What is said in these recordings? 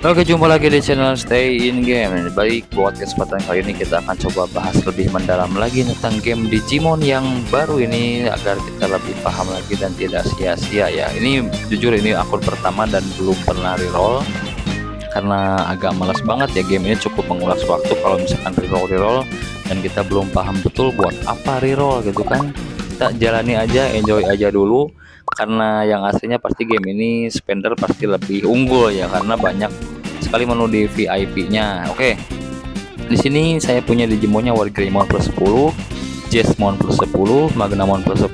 Oke, jumpa lagi di channel Stay In Game. Baik, buat kesempatan kali ini kita akan coba bahas lebih mendalam lagi tentang game Digimon yang baru ini agar kita lebih paham lagi dan tidak sia-sia ya. Ini jujur ini akun pertama dan belum pernah reroll karena agak males banget ya. Game ini cukup menguras waktu kalau misalkan reroll dan kita belum paham betul buat apa reroll gitu kan. Kita jalani aja, enjoy aja dulu, karena yang aslinya pasti game ini spender pasti lebih unggul ya, karena banyak sekali menu di VIP-nya. Oke, di sini saya punya Digimonnya Wargreymon plus 10, Jesmon plus 10, Magnamon plus 10,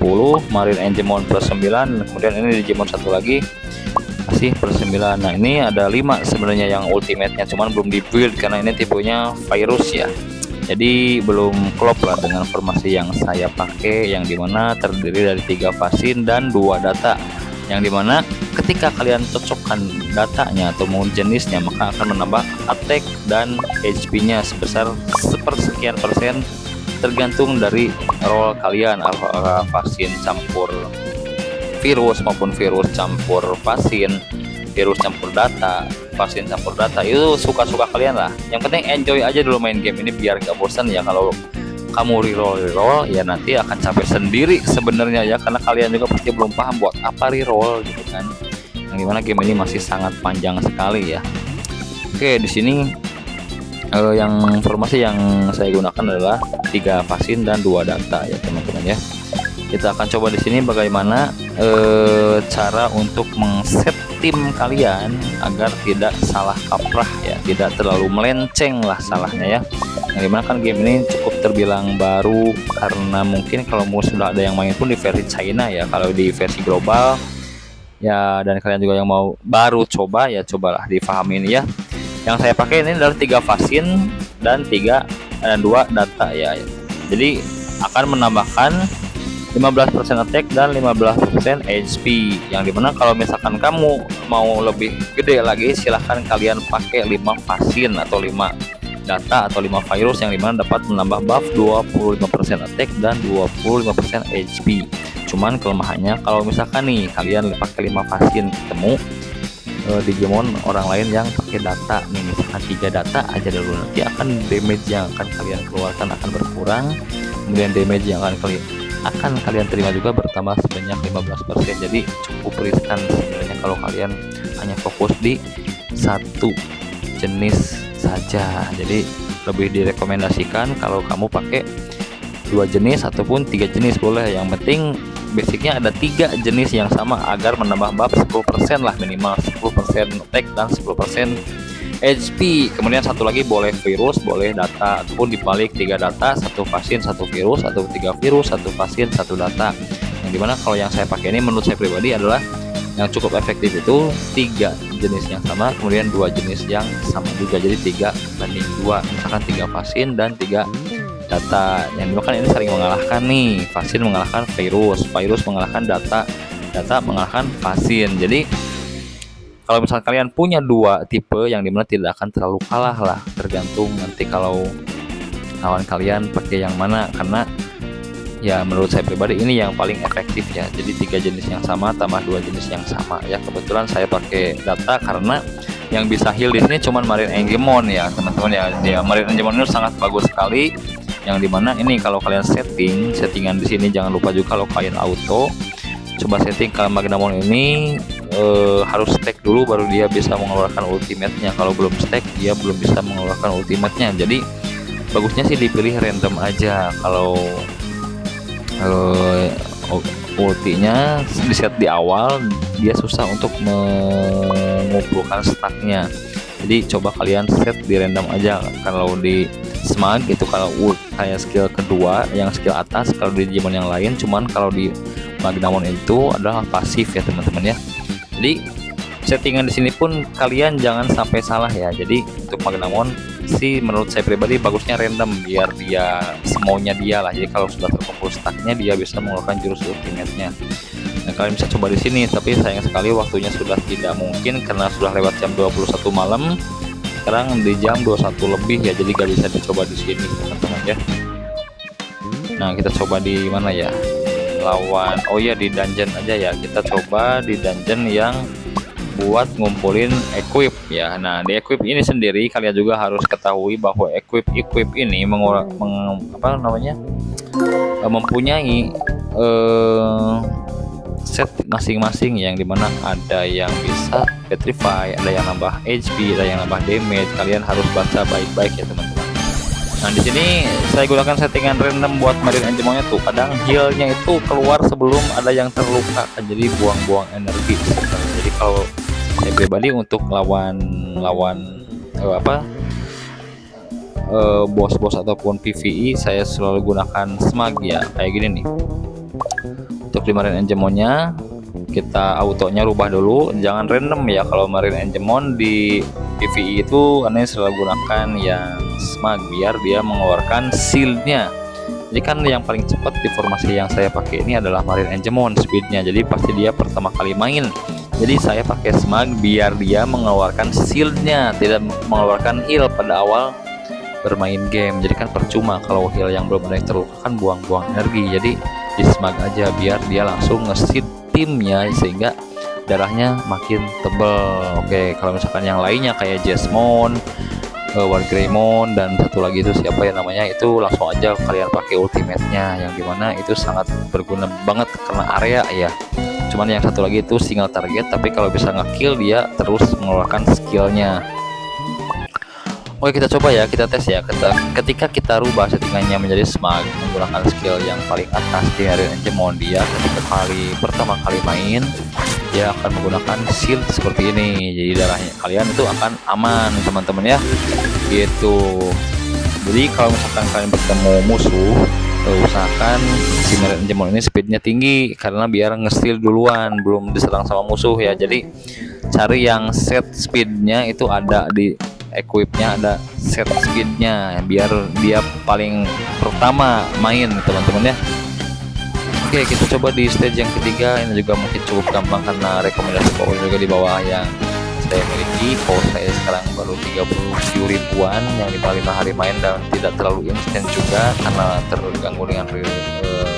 Marine Angemon plus 9, kemudian ini Digimon satu lagi masih plus 9. Nah, ini ada 5 sebenarnya yang ultimate-nya, cuman belum di build karena ini tipenya virus ya. Jadi belum klop lah dengan formasi yang saya pakai, yang dimana terdiri dari 3 fasin dan 2 data, yang dimana ketika kalian cocokkan datanya atau mau jenisnya maka akan menambah attack dan HP-nya sebesar sepersekian persen tergantung dari roll kalian, apakah fasin campur virus maupun virus campur fasin, virus campur data, vaksin campur data, itu suka-suka kalian lah. Yang penting enjoy aja dulu main game ini biar gak bosan ya. Kalau kamu reroll ya nanti akan capek sendiri sebenarnya ya, karena kalian juga pasti belum paham buat apa reroll gitu kan. Yang dimana game ini masih sangat panjang sekali ya. Oke, di sini yang informasi yang saya gunakan adalah 3 vaksin dan 2 data ya teman-teman ya. Kita akan coba di sini bagaimana cara untuk mengset tim kalian agar tidak salah kaprah ya, tidak terlalu melenceng lah salahnya ya. Yang dimana kan game ini cukup terbilang baru, karena mungkin kalau sudah ada yang main pun di versi China ya. Kalau di versi global ya, dan kalian juga yang mau baru coba ya, cobalah difahamin ya. Yang saya pakai ini adalah 3 vaksin dan 2 data ya. Jadi akan menambahkan 15% attack dan 15% HP, yang dimana kalau misalkan kamu mau lebih gede lagi silahkan kalian pakai 5 vaksin atau 5 data atau 5 virus, yang dimana dapat menambah buff 25% attack dan 25% HP. Cuman kelemahannya kalau misalkan nih kalian pakai 5 vaksin ketemu Digimon orang lain yang pakai data nih, misalkan 3 data aja dulu, nanti akan damage yang akan kalian keluarkan akan berkurang, kemudian damage yang akan kalian terima juga bertambah sebanyak 15%. Jadi cukup riskan sebenarnya kalau kalian hanya fokus di satu jenis saja. Jadi lebih direkomendasikan kalau kamu pakai 2 jenis ataupun 3 jenis boleh, yang penting basicnya ada 3 jenis yang sama agar menambah buff 10% lah, minimal 10% attack dan 10% HP. Kemudian satu lagi boleh virus, boleh data, ataupun dibalik 3 data, 1 vaksin, 1 virus, atau 3 virus, 1 vaksin, 1 data. Yang dimana kalau yang saya pakai ini menurut saya pribadi adalah yang cukup efektif itu 3 jenis yang sama, kemudian 2 jenis yang sama juga, jadi 3 banding 2, misalkan 3 vaksin dan 3 data. Yang dimana kan ini saling mengalahkan nih, vaksin mengalahkan virus, virus mengalahkan data, data mengalahkan vaksin. Jadi kalau misalnya kalian punya 2 tipe, yang dimana tidak akan terlalu kalah lah, tergantung nanti kalau lawan kalian pakai yang mana, karena ya menurut saya pribadi ini yang paling efektif ya. Jadi 3 jenis yang sama tambah 2 jenis yang sama ya. Kebetulan saya pakai data karena yang bisa heal di sini cuman Marine Angemon ya teman-teman ya. Dia Marine Angemon itu sangat bagus sekali, yang dimana ini kalau kalian settingan di sini jangan lupa juga kalau kalian auto coba setting kalau Magnamon ini harus stack dulu baru dia bisa mengeluarkan ultimate-nya. Kalau belum stack dia belum bisa mengeluarkan ultimate-nya. Jadi bagusnya sih dipilih random aja. Kalau ultinya di set di awal dia susah untuk mengumpulkan stacknya. Jadi coba kalian set di random aja. Kalau di Smag itu kalau kayak skill kedua yang skill atas kalau di Digimon yang lain, cuman kalau di Magnamon itu adalah pasif ya teman-teman ya. Jadi settingan di sini pun kalian jangan sampai salah ya. Jadi untuk Magnamon sih menurut saya pribadi bagusnya random biar dia semaunya dia lah. Jadi kalau sudah terkumpul stacknya dia bisa mengeluarkan jurus ultimate-nya. Nah, kalian bisa coba di sini, tapi sayang sekali waktunya sudah tidak mungkin karena sudah lewat jam 21 malam. Sekarang di jam 21 lebih ya, jadi gak bisa dicoba di sini teman-teman ya. Nah, kita coba di mana ya? Lawan, oh ya di dungeon aja ya. Kita coba di dungeon yang buat ngumpulin equip ya. Nah, di equip ini sendiri kalian juga harus ketahui bahwa equip ini mempunyai set masing-masing, yang dimana ada yang bisa petrify, ada yang nambah HP, ada yang nambah damage. Kalian harus baca baik-baik ya teman-teman. Nah, di sini saya gunakan settingan random buat Marine Angemon-nya tuh. Kadang healnya itu keluar sebelum ada yang terluka, jadi buang-buang energi. Jadi kalau saya pribadi untuk lawan bos-bos ataupun PvE, saya selalu gunakan smag ya, kayak gini nih. Untuk di Marine Angemon-nya kita autonya rubah dulu, jangan random ya. Kalau Marine Angemon di PvE itu aneh selalu gunakan yang smag biar dia mengeluarkan shieldnya. Jadi kan yang paling cepat di formasi yang saya pakai ini adalah Marine Angemon speednya, jadi pasti dia pertama kali main. Jadi saya pakai smag biar dia mengeluarkan shieldnya, tidak mengeluarkan heal pada awal bermain game. Jadi kan percuma kalau heal yang belum ada yang terluka, kan buang-buang energi. Jadi di smag aja biar dia langsung nge-seed timnya sehingga darahnya makin tebal. Oke, kalau misalkan yang lainnya kayak Jesmon, Wargreymon, dan satu lagi itu siapa ya namanya, itu langsung aja kalian pakai ultimate-nya, yang dimana itu sangat berguna banget karena area ya. Cuman yang satu lagi itu single target, tapi kalau bisa nge-kill dia terus mengeluarkan skillnya. Oke, kita coba ya, kita tes ya. Ketika kita rubah settingannya menjadi smag menggunakan skill yang paling atas di Marine Angemon, dia ketika pertama kali main dia akan menggunakan shield seperti ini. Jadi darahnya kalian itu akan aman teman-teman ya, gitu. Jadi kalau misalkan kalian bertemu musuh, usahakan si Marine Angemon ini speednya tinggi, karena biar nge-steal duluan belum diserang sama musuh ya. Jadi cari yang set speednya itu ada di equipnya, ada set speednya biar dia paling pertama main teman-teman ya. Oke, kita coba di stage yang ketiga. Ini juga mungkin cukup gampang karena rekomendasi power juga di bawah yang saya miliki. Power saya sekarang baru 37 ribuan, yang 5 hari main dan tidak terlalu instan juga karena terganggu dengan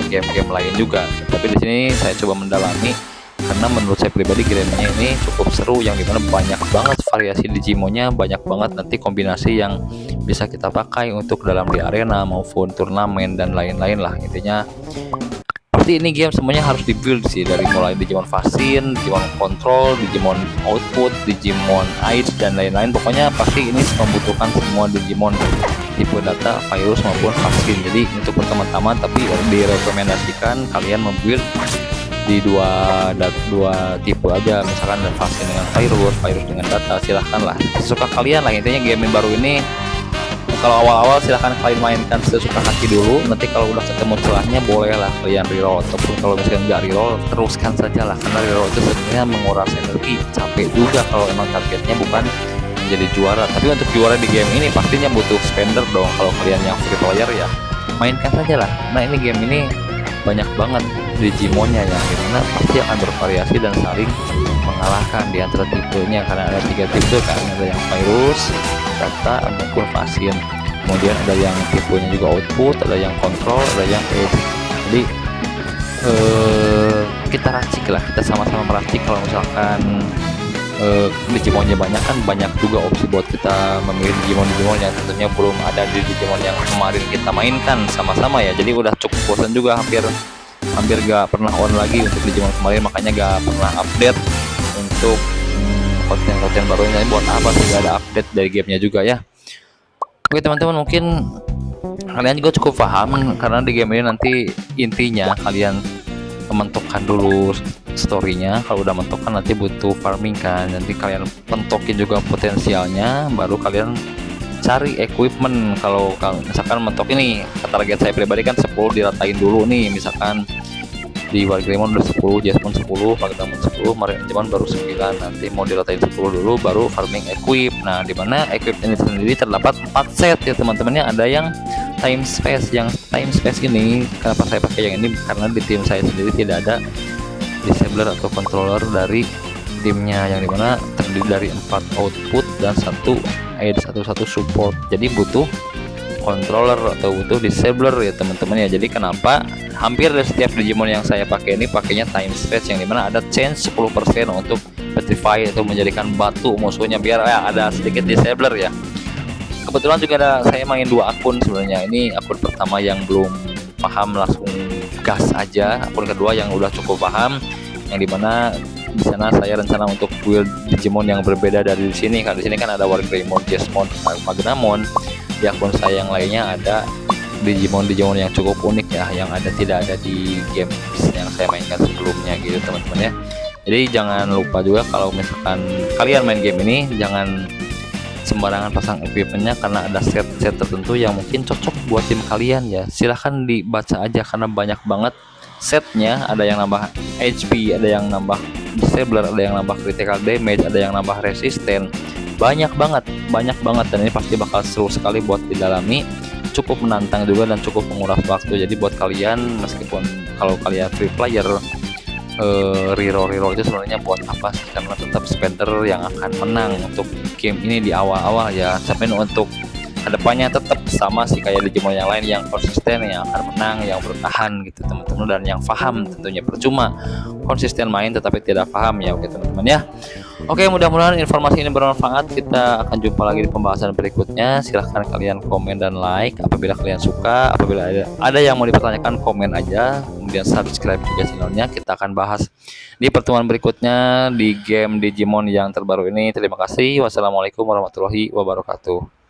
game-game lain juga. Tapi di sini saya coba mendalami karena menurut saya pribadi gamenya ini cukup seru, yang dimana banyak banget variasi Digimonnya, banyak banget nanti kombinasi yang bisa kita pakai untuk dalam di arena maupun turnamen dan lain-lain lah. Intinya pasti ini game semuanya harus dibuild sih, dari mulai Digimon Fasin, Digimon Control, Digimon Output, Digimon Ice dan lain-lain. Pokoknya pasti ini membutuhkan semua Digimon tipe data, virus maupun Fasin. Jadi untuk pertama-tama tapi direkomendasikan kalian membuild di dua tipe aja, misalkan Fasin dengan virus dengan data. Silahkan lah, sesuka kalian lah. Intinya game baru ini kalau awal-awal silahkan kalian mainkan sesuka hati dulu. Nanti kalau udah ketemu celahnya bolehlah kalian reroll, ataupun kalau misalkan nggak reroll teruskan saja lah, karena reroll itu sebenarnya menguras energi, capek juga kalau emang targetnya bukan menjadi juara. Tapi untuk juara di game ini pastinya butuh spender dong. Kalau kalian yang free player ya mainkan saja lah. Nah, ini game ini banyak banget Digimonnya, yang dimana pasti akan bervariasi dan saling mengalahkan di antara tipenya, karena ada 3 tipe kan, ada yang virus, data, ataupun Fasin. Kemudian ada yang tipenya juga output, ada yang control, ada yang edge. Jadi kita racik lah, kita sama-sama meracik. Kalau misalkan Digimonnya banyak, kan banyak juga opsi buat kita memilih Digimon yang tentunya belum ada di Digimon yang kemarin kita mainkan sama-sama ya. Jadi udah cukup bosan juga, hampir gak pernah on lagi untuk Digimon kemarin, makanya gak pernah update untuk konten-konten barunya. Buat apa sih gak ada update dari gamenya juga ya. Oke teman-teman, mungkin kalian juga cukup paham, karena di game ini nanti intinya kalian menentukan dulu storynya. Kalau udah menentukan nanti butuh farming kan, nanti kalian pentokin juga potensialnya, baru kalian cari equipment. Kalau misalkan mentok ini target saya pribadi kan 10 diratain dulu nih, misalkan di Wargreymon udah 10, Jesmon 10, Magdamon 10, Marine Angemon baru 9. Nanti mau diratain 10 dulu baru farming equip. Nah, dimana equip ini sendiri terdapat 4 set ya teman-temannya. Ada yang time space, yang time space ini kenapa saya pakai yang ini, karena di tim saya sendiri tidak ada disabler atau controller dari timnya, yang dimana terdiri dari 4 output dan 1 aid, satu support. Jadi butuh controller atau butuh disabler ya teman-teman ya. Jadi kenapa hampir dari setiap Digimon yang saya pakai ini pakainya time space, yang dimana ada chance 10% untuk petrify itu menjadikan batu musuhnya biar ada sedikit disabler ya. Kebetulan juga saya main 2 akun sebenarnya. Ini akun pertama yang belum paham langsung gas aja. Akun kedua yang udah cukup paham, yang dimana di sana saya rencana untuk build Digimon yang berbeda dari di sini. Kan di sini kan ada Wargreymon, Jesmon, Magnamon. Di akun saya yang lainnya ada Digimon yang cukup unik ya, yang tidak ada di games yang saya mainkan sebelumnya gitu teman-teman ya. Jadi jangan lupa juga kalau misalkan kalian main game ini, jangan sembarangan pasang equipmentnya karena ada set tertentu yang mungkin cocok buat tim kalian ya. Silahkan dibaca aja karena banyak banget setnya. Ada yang nambah HP, ada yang nambah disabler, ada yang nambah critical damage, ada yang nambah resisten. Banyak banget dan ini pasti bakal seru sekali buat didalami. Cukup menantang juga dan cukup menguras waktu. Jadi buat kalian, meskipun kalau kalian free player, reroll itu sebenarnya buat apa sih? Karena tetap spender yang akan menang untuk game ini di awal-awal ya. Tapi untuk kedepannya tetap sama sih kayak Digimon yang lain, yang konsisten, yang akan menang, yang bertahan gitu teman-teman, dan yang paham tentunya. Percuma konsisten main tetapi tidak paham ya, oke teman-teman ya. Oke, mudah-mudahan informasi ini bermanfaat. Kita akan jumpa lagi di pembahasan berikutnya. Silahkan kalian komen dan like apabila kalian suka. Apabila ada yang mau dipertanyakan, komen aja. Kemudian subscribe juga channelnya. Kita akan bahas di pertemuan berikutnya di game Digimon yang terbaru ini. Terima kasih. Wassalamualaikum warahmatullahi wabarakatuh.